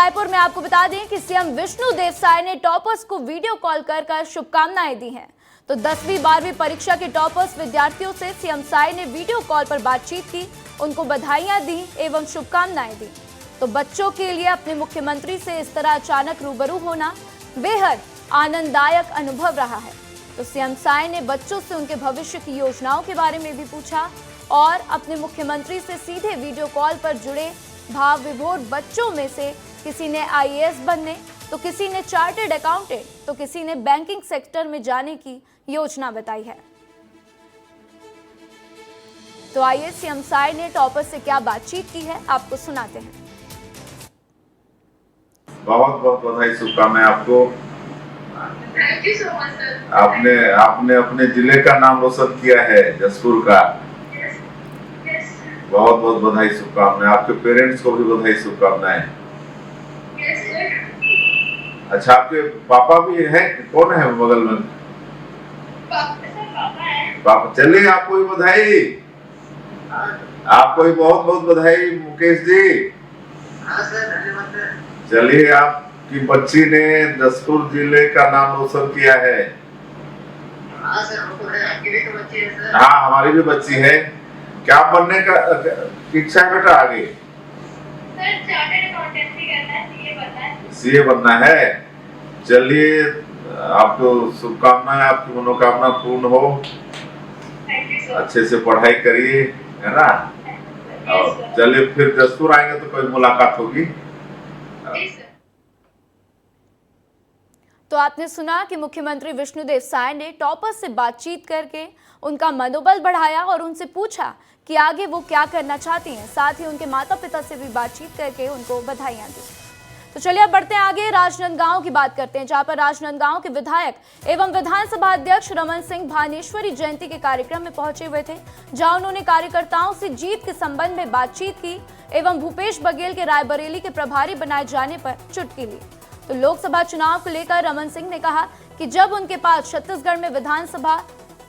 रायपुर में आपको बता दें कि सीएम विष्णुदेव साय ने टॉपर्स को वीडियो कॉल कर शुभकामनाएं दी हैं। तो 10वीं 12वीं परीक्षा के टॉपर्स विद्यार्थियों से सीएम साय ने वीडियो कॉल पर बातचीत की, उनको बधाइयां दी एवं शुभकामनाएं दी। तो बच्चों के लिए अपने मुख्यमंत्री से इस तरह अचानक रूबरू होना बेहद आनंददायक अनुभव रहा है। तो सीएम साय ने बच्चों से उनके भविष्य की योजनाओं के बारे में भी पूछा और अपने मुख्यमंत्री से सीधे वीडियो कॉल पर जुड़े भाव विभोर बच्चों में से किसी ने आईएएस बनने, तो किसी ने चार्टर्ड अकाउंटेंट, तो किसी ने बैंकिंग सेक्टर में जाने की योजना बताई है। तो आइए सीएम साय ने टॉपर से क्या बातचीत की है आपको सुनाते हैं। बहुत बहुत बधाई, शुभकामनाएं आपको। Thank you so much sir. आपने अपने जिले का नाम रोशन किया है, जसपुर का। बहुत बहुत बधाई, शुभकामनाएं। आपके पेरेंट्स को भी बधाई, शुभकामनाएं। अच्छा, आपके पापा भी हैं? कौन है बगल में? पापा। चलिए, आपको भी बधाई, आपको भी बहुत बहुत बधाई मुकेश जी। हाँ सर, धन्यवाद। चलिए, आपकी बच्ची ने जसपुर जिले का नाम रोशन किया है। हाँ सर, वो तो है। आपकी भी तो बच्ची है सर? हाँ, हमारी भी बच्ची है। क्या बनने का इच्छा है बेटा आगे? सर, चार्टर्ड अकाउंटेंसी करना है, सीए बनना है। सीए बनना है। चलिए, आपको शुभकामनाएं, आपकी मनोकामना पूर्ण हो। Thank you sir. अच्छे से पढ़ाई करिए, है ना? और चलिए, फिर जसपुर आएंगे तो कोई मुलाकात होगी। तो आपने सुना कि मुख्यमंत्री विष्णुदेव साय ने टॉपर्स से बातचीत करके उनका मनोबल बढ़ाया और उनसे पूछा कि आगे वो क्या करना चाहती हैं। साथ ही उनके माता पिता से भी बातचीत करके उनको बधाइयां दी। तो चलिए अब बढ़ते हैं आगे, राजनांदगांव की बात करते हैं, जहां पर राजनांदगांव के विधायक एवं विधानसभा अध्यक्ष रमन सिंह भानेश्वरी जयंती के कार्यक्रम में पहुंचे हुए थे, जहां उन्होंने कार्यकर्ताओं से जीत के संबंध में बातचीत की एवं भूपेश बघेल के रायबरेली के प्रभारी बनाए जाने पर चुटकी ली। तो लोकसभा चुनाव को लेकर रमन सिंह ने कहा कि जब उनके पास छत्तीसगढ़ में विधानसभा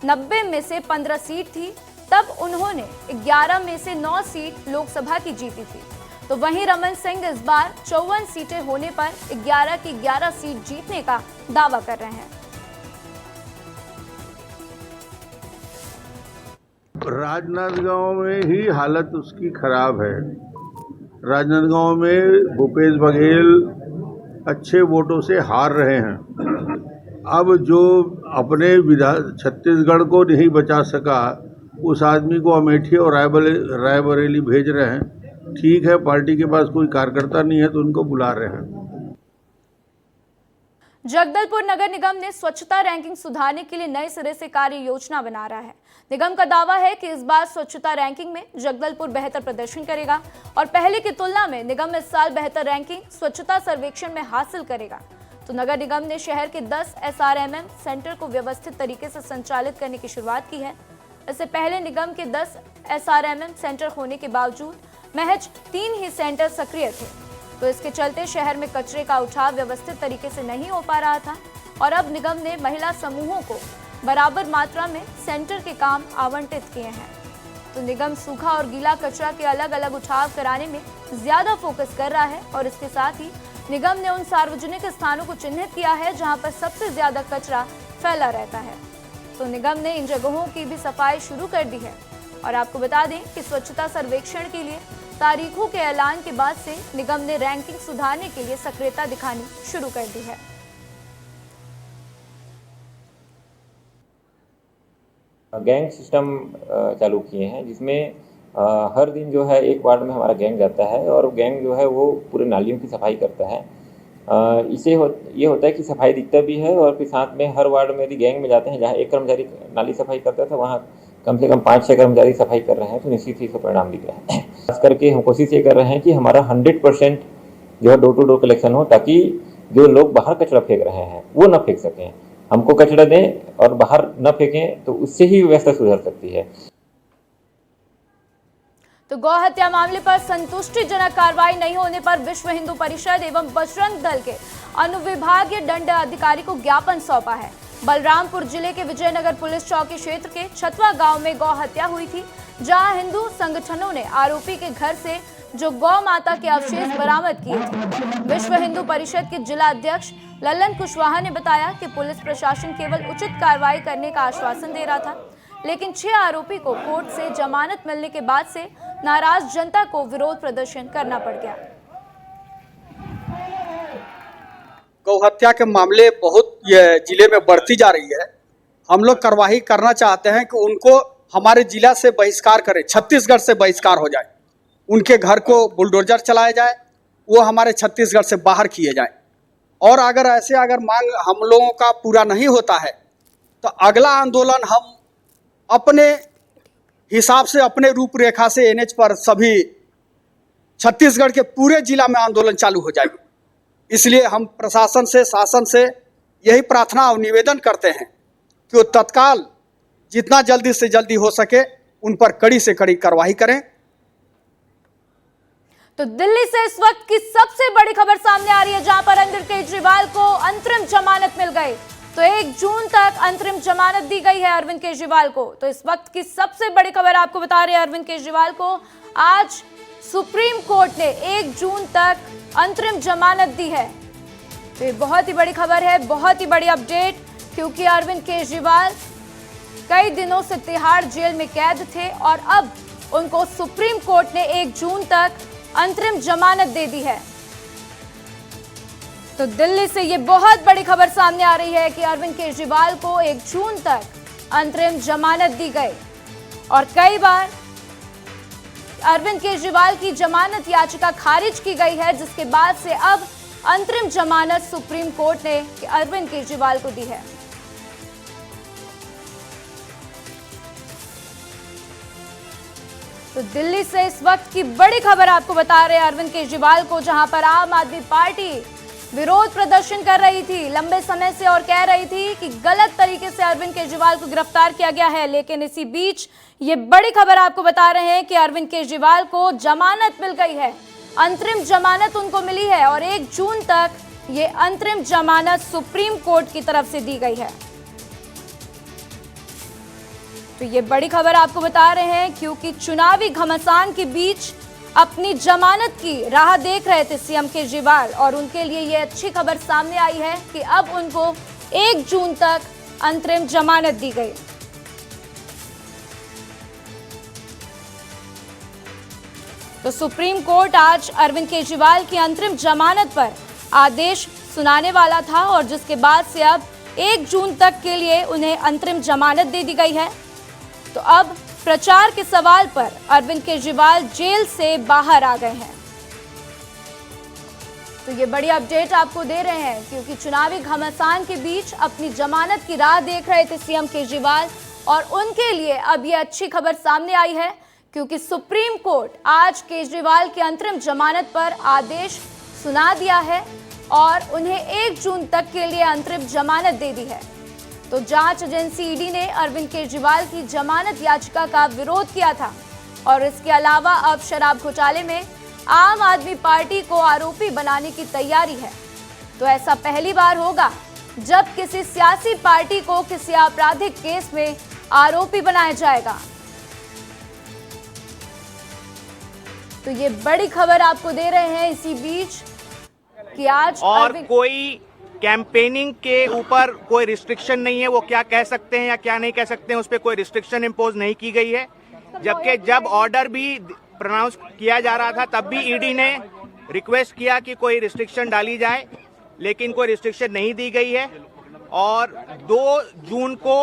90 में से 15 सीट थी, तब उन्होंने 11 में से 9 सीट लोकसभा की जीती थी। तो वहीं रमन सिंह इस बार 54 सीटें होने पर 11 की 11 सीट जीतने का दावा कर रहे हैं। राजनांदगांव में ही हालत उसकी खराब है। राजनांदगांव में भूपेश बघेल अच्छे वोटों से हार रहे हैं। अब जो अपने छत्तीसगढ़ को नहीं बचा सका, उस आदमी को अमेठी और रायबरेली भेज रहे हैं। ठीक है, पार्टी के पास कोई कार्यकर्ता नहीं है तो उनको बुला रहे हैं। जगदलपुर नगर निगम ने स्वच्छता रैंकिंग सुधारने के लिए नए सिरे से कार्य योजना बना रहा है। निगम का दावा है कि इस बार स्वच्छता रैंकिंग में जगदलपुर बेहतर प्रदर्शन करेगा और पहले की तुलना में निगम इस साल बेहतर रैंकिंग स्वच्छता सर्वेक्षण में हासिल करेगा। तो नगर निगम ने शहर के 10 SRMM सेंटर को व्यवस्थित तरीके से संचालित करने की शुरुआत की है। इससे पहले निगम के 10 SRMM सेंटर होने के बावजूद महज 3 ही सेंटर सक्रिय थे। तो इसके चलते शहर में कचरे का उठाव व्यवस्थित तरीके से नहीं हो पा रहा था और अब निगम ने महिला समूहों को बराबर मात्रा में सेंटर के काम आवंटित किए हैं। तो निगम सूखा और गीला कचरा के अलग अलग उठाव कराने में ज्यादा फोकस कर रहा है और इसके साथ ही निगम ने उन सार्वजनिक स्थानों को चिन्हित किया है जहां पर सबसे ज्यादा कचरा फैला रहता है। तो निगम ने इन जगहों की भी सफाई शुरू कर दी है। और आपको बता दें कि स्वच्छता सर्वेक्षण के लिए तारीखों के ऐलान के बाद से निगम ने रैंकिंग सुधारने के लिए सक्रियता दिखानी शुरू कर दी है। गैंग सिस्टम चालू किए हैं, जिसमें हर दिन जो है एक वार्ड में हमारा गैंग जाता है और गैंग जो है वो पूरे नालियों की सफाई करता है। इससे ये होता है कि सफाई दिखता भी है और फिर साथ में हर वार्ड में यदि गैंग में जाते हैं, जहाँ एक कर्मचारी नाली सफाई करता था, वहाँ कम से कम 5-6 कर्मचारी सफाई कर रहे हैं, तो निश्चित ही इसका परिणाम दिख रहा है। खास करके हम कोशिश ये कर रहे हैं कि हमारा 100% जो है डोर टू डोर कलेक्शन हो, ताकि जो लोग बाहर कचरा फेंक रहे हैं वो न फेंक सकें। हमको कचरा दें और बाहर न फेंकें, तो उससे ही व्यवस्था सुधर सकती है। तो गौ हत्या मामले पर संतुष्टिजनक कार्रवाई नहीं होने पर विश्व हिंदू परिषद एवं बजरंग दल के अनुविभागीय दंड अधिकारी को ज्ञापन सौंपा है। बलरामपुर जिले के विजयनगर पुलिस चौकी क्षेत्र के छतवा गांव में गौ हत्या हुई थी, जहां हिंदू संगठनों ने आरोपी के घर से जो गौ माता के अवशेष बरामद किए थे। विश्व हिंदू परिषद के जिला अध्यक्ष लल्लन कुशवाहा ने बताया कि पुलिस प्रशासन केवल उचित कार्रवाई करने का आश्वासन दे रहा था, लेकिन 6 आरोपी को कोर्ट से जमानत मिलने के बाद से नाराज जनता को विरोध प्रदर्शन करना पड़ गया। गौ हत्या के मामले बहुत जिले में बढ़ती जा रही है। हम लोग कार्रवाई करना चाहते हैं कि उनको हमारे जिला से बहिष्कार करें, छत्तीसगढ़ से बहिष्कार हो जाए, उनके घर को बुलडोजर चलाया जाए, वो हमारे छत्तीसगढ़ से बाहर किए जाए। और अगर मांग हम लोगों का पूरा नहीं होता है तो अगला आंदोलन हम अपने हिसाब से, अपने रूपरेखा से एनएच पर सभी छत्तीसगढ़ के पूरे जिला में आंदोलन चालू हो जाएगी। इसलिए हम प्रशासन से, शासन से यही प्रार्थना और निवेदन करते हैं कि वो तत्काल जितना जल्दी से जल्दी हो सके उन पर कड़ी से कड़ी कार्रवाई करें। तो दिल्ली से इस वक्त की सबसे बड़ी खबर सामने आ रही है, जहां पर अरविंद केजरीवाल को अंतरिम जमानत मिल गई। तो 1 जून तक अंतरिम जमानत दी गई है अरविंद केजरीवाल को। तो इस वक्त की सबसे बड़ी खबर आपको बता रहे हैं, अरविंद केजरीवाल को आज सुप्रीम कोर्ट ने 1 जून तक अंतरिम जमानत दी है। तो ये बहुत ही बड़ी खबर है, बहुत ही बड़ी अपडेट, क्योंकि अरविंद केजरीवाल कई दिनों से तिहाड़ जेल में कैद थे और अब उनको सुप्रीम कोर्ट ने 1 जून तक अंतरिम जमानत दे दी है। तो दिल्ली से ये बहुत बड़ी खबर सामने आ रही है कि अरविंद केजरीवाल को 1 जून तक अंतरिम जमानत दी गई और कई बार अरविंद केजरीवाल की जमानत याचिका खारिज की गई है, जिसके बाद से अब अंतरिम जमानत सुप्रीम कोर्ट ने अरविंद केजरीवाल को दी है। तो दिल्ली से इस वक्त की बड़ी खबर आपको बता रहे हैं अरविंद केजरीवाल को, जहां पर आम आदमी पार्टी विरोध प्रदर्शन कर रही थी लंबे समय से और कह रही थी कि गलत तरीके से अरविंद केजरीवाल को गिरफ्तार किया गया है। लेकिन इसी बीच ये बड़ी खबर आपको बता रहे हैं कि अरविंद केजरीवाल को जमानत मिल गई है, अंतरिम जमानत उनको मिली है और 1 जून तक ये अंतरिम जमानत सुप्रीम कोर्ट की तरफ से दी गई है। तो ये बड़ी खबर आपको बता रहे हैं क्योंकि चुनावी घमासान के बीच अपनी जमानत की राह देख रहे थे सीएम केजरीवाल और उनके लिए ये अच्छी खबर सामने आई है कि अब उनको 1 जून तक अंतरिम जमानत दी गई। तो सुप्रीम कोर्ट आज अरविंद केजरीवाल की अंतरिम जमानत पर आदेश सुनाने वाला था और जिसके बाद से अब 1 जून तक के लिए उन्हें अंतरिम जमानत दे दी गई है। तो अब प्रचार के सवाल पर अरविंद केजरीवाल जेल से बाहर आ गए हैं। तो ये बड़ी अपडेट आपको दे रहे हैं क्योंकि चुनावी घमासान के बीच अपनी जमानत की राह देख रहे थे सीएम केजरीवाल और उनके लिए अब ये अच्छी खबर सामने आई है क्योंकि सुप्रीम कोर्ट आज केजरीवाल की अंतरिम जमानत पर आदेश सुना दिया है और उन्हें 1 जून तक के लिए अंतरिम जमानत दे दी है। तो जांच एजेंसी ईडी ने अरविंद केजरीवाल की जमानत याचिका का विरोध किया था और इसके अलावा अब शराब घोटाले में आम आदमी पार्टी को आरोपी बनाने की तैयारी है। तो ऐसा पहली बार होगा जब किसी सियासी पार्टी को किसी आपराधिक केस में आरोपी बनाया जाएगा। तो ये बड़ी खबर आपको दे रहे हैं इसी बीच कि आज और कोई कैंपेनिंग के ऊपर कोई रिस्ट्रिक्शन नहीं है, वो क्या कह सकते हैं या क्या नहीं कह सकते हैं उस पर कोई रिस्ट्रिक्शन इम्पोज नहीं की गई है। जबकि जब ऑर्डर भी प्रोनाउंस किया जा रहा था तब भी ईडी ने रिक्वेस्ट किया कि कोई रिस्ट्रिक्शन डाली जाए, लेकिन कोई रिस्ट्रिक्शन नहीं दी गई है और 2 जून को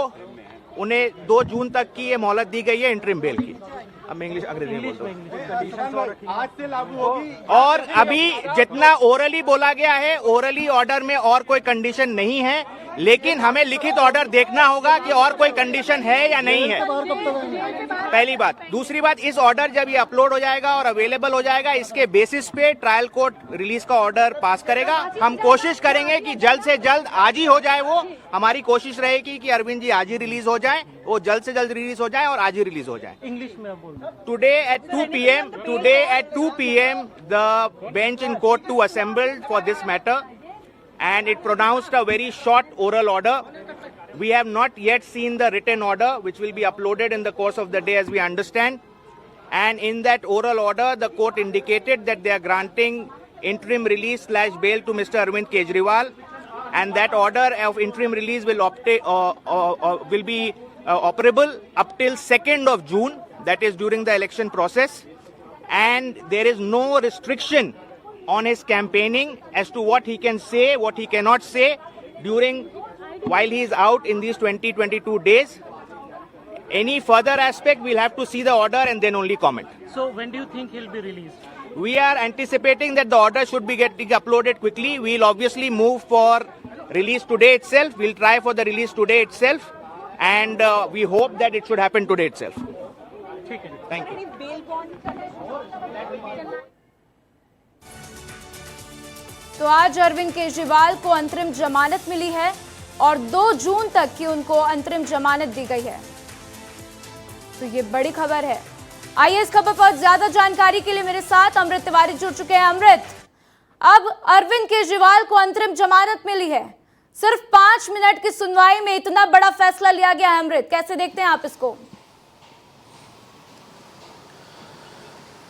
उन्हें 2 जून तक की ये मोहलत दी गई है इंटरिम बेल की। अब मैं इंग्लिश अंग्रेजी में बोलता आज से लागू होगी और अभी जितना ओरली बोला गया है, ओरली ऑर्डर में और कोई कंडीशन नहीं है, लेकिन हमें लिखित ऑर्डर देखना होगा कि और कोई कंडीशन है या नहीं है, पहली बात। दूसरी बात, इस ऑर्डर जब ये अपलोड हो जाएगा और अवेलेबल हो जाएगा, इसके बेसिस पे ट्रायल कोर्ट रिलीज का ऑर्डर पास करेगा। हम कोशिश करेंगे कि जल्द से जल्द आज ही हो जाए, वो हमारी कोशिश रहेगी कि अरविंद जी आज ही रिलीज हो जाए, वो जल्द से जल्द रिलीज हो जाए और आज ही रिलीज हो जाए। इंग्लिश में today at 2 PM the bench in court 2 assembled for this matter and it pronounced a very short oral order. We have not yet seen the written order which will be uploaded in the course of the day as we understand. and in that oral order, the court indicated that they are granting interim release / bail to Mr. Arvind Kejriwal, and that order of interim release will be operable up till 2nd of June, that is during the election process, and there is no restriction on his campaigning as to what he can say, what he cannot say while he is out in these 22 days. Any further aspect, we'll have to see the order and then only comment. So when do you think he'll be released? We are anticipating that the order should be getting uploaded quickly. We'll obviously move for release today itself. We'll try for the release today itself, and we hope that it should happen today itself. Thank you. तो आज अरविंद केजरीवाल को अंतरिम जमानत मिली है और 2 जून तक की उनको अंतरिम जमानत दी गई है। तो ये बड़ी खबर है। आइए इस खबर पर ज्यादा जानकारी के लिए मेरे साथ अमृत तिवारी जुड़ चुके हैं। अमृत, अब अरविंद केजरीवाल को अंतरिम जमानत मिली है, सिर्फ 5 मिनट की सुनवाई में इतना बड़ा फैसला लिया गया है। अमृत, कैसे देखते हैं आप इसको?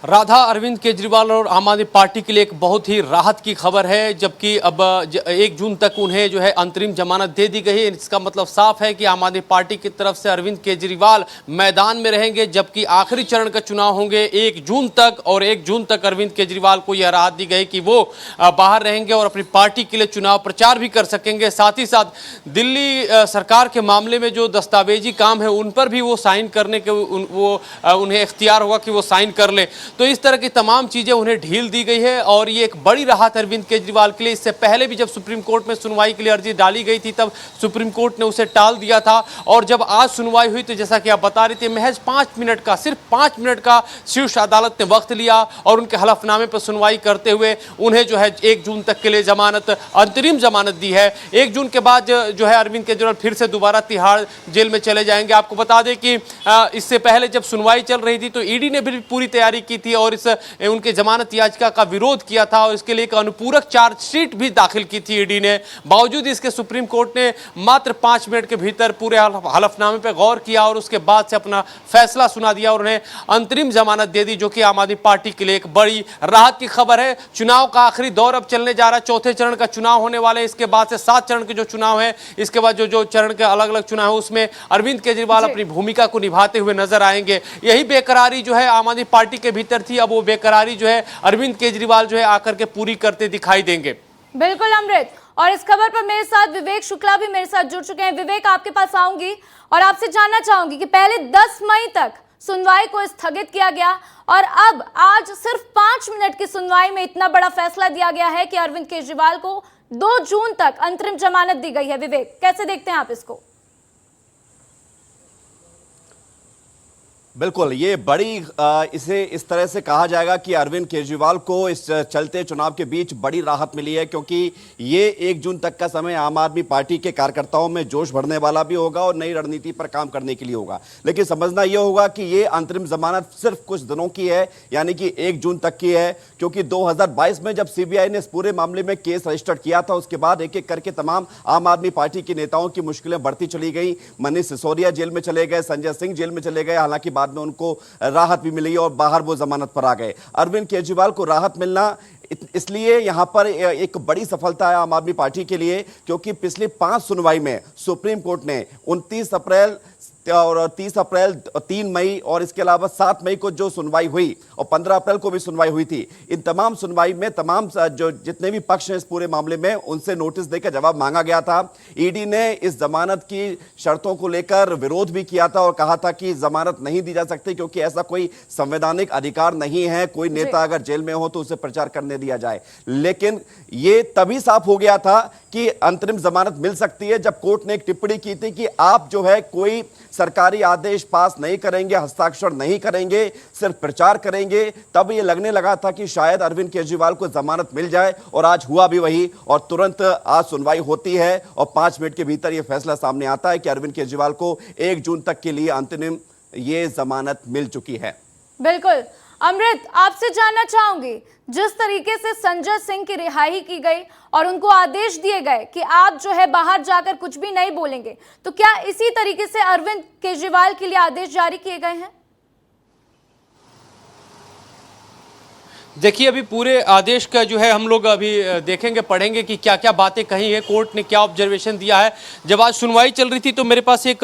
राधा, अरविंद केजरीवाल और आम आदमी पार्टी के लिए एक बहुत ही राहत की खबर है, जबकि अब 1 जून तक उन्हें जो है अंतरिम जमानत दे दी गई है। इसका मतलब साफ है कि आम आदमी पार्टी की तरफ से अरविंद केजरीवाल मैदान में रहेंगे, जबकि आखिरी चरण का चुनाव होंगे 1 जून तक, और 1 जून तक अरविंद केजरीवाल को यह राहत दी गई कि वो बाहर रहेंगे और अपनी पार्टी के लिए चुनाव प्रचार भी कर सकेंगे। साथ ही साथ दिल्ली सरकार के मामले में जो दस्तावेजी काम है उन पर भी वो साइन करने के उन्हें इख्तियार होगा कि वो साइन कर ले। तो इस तरह की तमाम चीजें उन्हें ढील दी गई है और ये एक बड़ी राहत अरविंद केजरीवाल के लिए। इससे पहले भी जब सुप्रीम कोर्ट में सुनवाई के लिए अर्जी डाली गई थी तब सुप्रीम कोर्ट ने उसे टाल दिया था, और जब आज सुनवाई हुई तो जैसा कि आप बता रही थी, महज 5 मिनट का, सिर्फ 5 मिनट का शीर्ष अदालत ने वक्त लिया और उनके हलफनामे पर सुनवाई करते हुए उन्हें जो है 1 जून तक के लिए जमानत, अंतरिम जमानत दी है। 1 जून के बाद जो है अरविंद केजरीवाल फिर से दोबारा तिहाड़ जेल में चले जाएंगे। आपको बता दें कि इससे पहले जब सुनवाई चल रही थी तो ईडी ने भी पूरी तैयारी की थी और इस उनके जमानत याचिका का विरोध किया था और इसके लिए एक अनुपूरक चार्जशीट भी दाखिल की थी ईडी ने। बावजूद इसके सुप्रीम कोर्ट ने मात्र 5 मिनट के भीतर पूरे हलफनामे पर गौर किया और उसके बाद से अपना फैसला सुना दिया और उन्हें अंतरिम जमानत दे दी, जो कि आम आदमी पार्टी के लिए एक बड़ी राहत की खबर है। चुनाव का आखिरी दौर अब चलने जा रहा है, 4थे चरण का चुनाव होने वाले, इसके बाद से 7 चरण के जो चुनाव है, इसके बाद जो चरण के अलग अलग चुनाव है उसमें अरविंद केजरीवाल अपनी भूमिका को निभाते हुए नजर आएंगे। यही बेकरारी जो है आम आदमी पार्टी के भीतर थी, अब वो बेकरारी जो है अरविंद केजरीवाल जो है आकर के पूरी करते दिखाई देंगे। बिल्कुल अमृत, और इस खबर पर मेरे साथ विवेक शुक्ला भी मेरे साथ जुड़ चुके हैं। विवेक, आपके पास आऊंगी और आपसे जानना चाहूंगी कि पहले 10 मई तक सुनवाई को स्थगित किया गया और अब आज सिर्फ 5 मिनट की सुनवाई में इतना बड़ा फैसला दिया गया है कि अरविंद केजरीवाल को 2 जून तक अंतरिम जमानत दी गई है। विवेक, कैसे देखते हैं आप इसको? बिल्कुल, ये बड़ी इसे इस तरह से कहा जाएगा कि अरविंद केजरीवाल को इस चलते चुनाव के बीच बड़ी राहत मिली है, क्योंकि ये 1 जून तक का समय आम आदमी पार्टी के कार्यकर्ताओं में जोश भरने वाला भी होगा और नई रणनीति पर काम करने के लिए होगा। लेकिन समझना यह होगा कि ये अंतरिम जमानत सिर्फ कुछ दिनों की है, यानी कि 1 जून तक की है, क्योंकि 2022 में जब सीबीआई ने इस पूरे मामले में केस रजिस्टर किया था उसके बाद एक एक करके तमाम आम आदमी पार्टी के नेताओं की मुश्किलें बढ़ती चली गई। मनीष सिसोदिया जेल में चले गए, संजय सिंह जेल में चले गए, हालांकि बाद में उनको राहत भी मिली और बाहर वो जमानत पर आ गए। अरविंद केजरीवाल को राहत मिलना इसलिए यहां पर एक बड़ी सफलता है आम आदमी पार्टी के लिए, क्योंकि पिछली 5 सुनवाई में सुप्रीम कोर्ट ने 29 अप्रैल और 30 अप्रैल, 3 मई और इसके अलावा 7 मई को जो सुनवाई हुई और 15 अप्रैल को भी सुनवाई हुई थी, इन तमाम सुनवाई में तमाम जो जितने भी पक्ष हैं इस पूरे मामले में उनसे नोटिस देकर जवाब मांगा गया था। ईडी ने इस जमानत की शर्तों को लेकर विरोध भी किया था और कहा था कि जमानत नहीं दी जा सकती क्योंकि ऐसा कोई संवैधानिक अधिकार नहीं है, कोई नेता अगर जेल में हो तो उसे प्रचार करने दिया जाए। लेकिन ये तभी साफ हो गया था कि अंतरिम जमानत मिल सकती है जब कोर्ट ने एक टिप्पणी की थी कि आप जो है कोई सरकारी आदेश पास नहीं करेंगे, हस्ताक्षर नहीं करेंगे, सिर्फ प्रचार करेंगे। तब ये लगने लगा था कि शायद अरविंद केजरीवाल को जमानत मिल जाए और आज हुआ भी वही, और तुरंत आज सुनवाई होती है और 5 मिनट के भीतर यह फैसला सामने आता है कि अरविंद केजरीवाल को 1 जून तक के लिए अंतरिम ये जमानत मिल चुकी है। बिल्कुल अमृत, आपसे जानना चाहूंगी, जिस तरीके से संजय सिंह की रिहाई की गई और उनको आदेश दिए गए कि आप जो है बाहर जाकर कुछ भी नहीं बोलेंगे, तो क्या इसी तरीके से अरविंद केजरीवाल के लिए आदेश जारी किए गए हैं? देखिए अभी पूरे आदेश का जो है हम लोग अभी देखेंगे, पढ़ेंगे कि क्या क्या बातें कही है, कोर्ट ने क्या ऑब्जर्वेशन दिया है। जब आज सुनवाई चल रही थी तो मेरे पास एक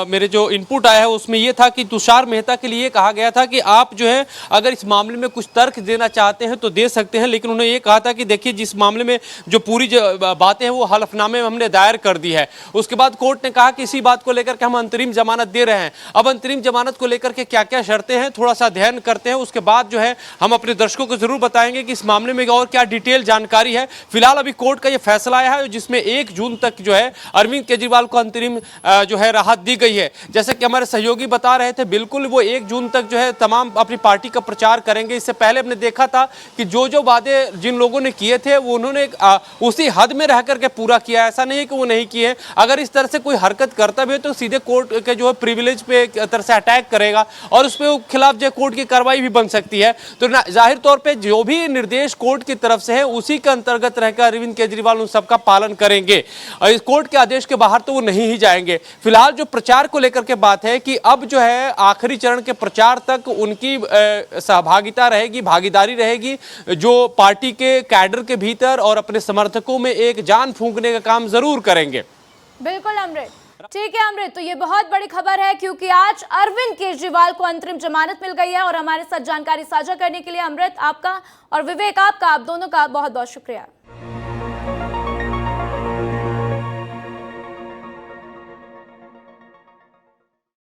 मेरे जो इनपुट आया है उसमें ये था कि तुषार मेहता के लिए कहा गया था कि आप जो है अगर इस मामले में कुछ तर्क देना चाहते हैं तो दे सकते हैं, लेकिन उन्होंने ये कहा था कि देखिए जिस मामले में जो पूरी बातें हैं वो हलफनामे में हमने दायर कर दी है। उसके बाद कोर्ट ने कहा कि इसी बात को लेकर के हम अंतरिम जमानत दे रहे हैं। अब अंतरिम जमानत को लेकर के क्या क्या शर्तें हैं थोड़ा सा अध्ययन करते हैं, उसके बाद जो है हम अपने दर्शकों को जरूर बताएंगे कि इस मामले में और क्या डिटेल जानकारी है। फिलहाल अभी कोर्ट का यह फैसला आया है जिसमें 1 जून तक जो है अरविंद केजरीवाल को अंतरिम जो है राहत दी गई है। जैसे कि हमारे सहयोगी बता रहे थे, बिल्कुल वो 1 जून तक जो है तमाम अपनी पार्टी का प्रचार करेंगे। इससे पहले हमने देखा था कि जो वादे जिन लोगों ने किए थे वो उन्होंने उसी हद में रह करके पूरा किया, ऐसा नहीं है कि वो नहीं किए। अगर इस तरह से कोई हरकत करता भी है तो सीधे कोर्ट के जो है प्रिविलेज पे एक तरह से अटैक करेगा और उस पर खिलाफ जो कोर्ट की कार्रवाई भी बन सकती है। तो जाहिर तौर पे जो भी निर्देश कोर्ट की तरफ से है उसी के अंतर्गत रहकर अरविंद केजरीवाल उन सबका पालन करेंगे और इस कोर्ट के आदेश के बाहर तो वो नहीं ही जाएंगे। फिलहाल जो प्रचार को लेकर के बात है कि अब जो है आखिरी चरण के प्रचार तक उनकी सहभागिता रहेगी, भागीदारी रहेगी, जो पार्टी के कैडर के भीतर और अपने समर्थकों में एक जान फूंकने का काम जरूर करेंगे। बिल्कुल अमृत, ठीक है अमृत, तो ये बहुत बड़ी खबर है क्योंकि आज अरविंद केजरीवाल को अंतरिम जमानत मिल गई है और हमारे साथ जानकारी साझा करने के लिए अमृत आपका और विवेक आपका, आप दोनों का बहुत बहुत शुक्रिया।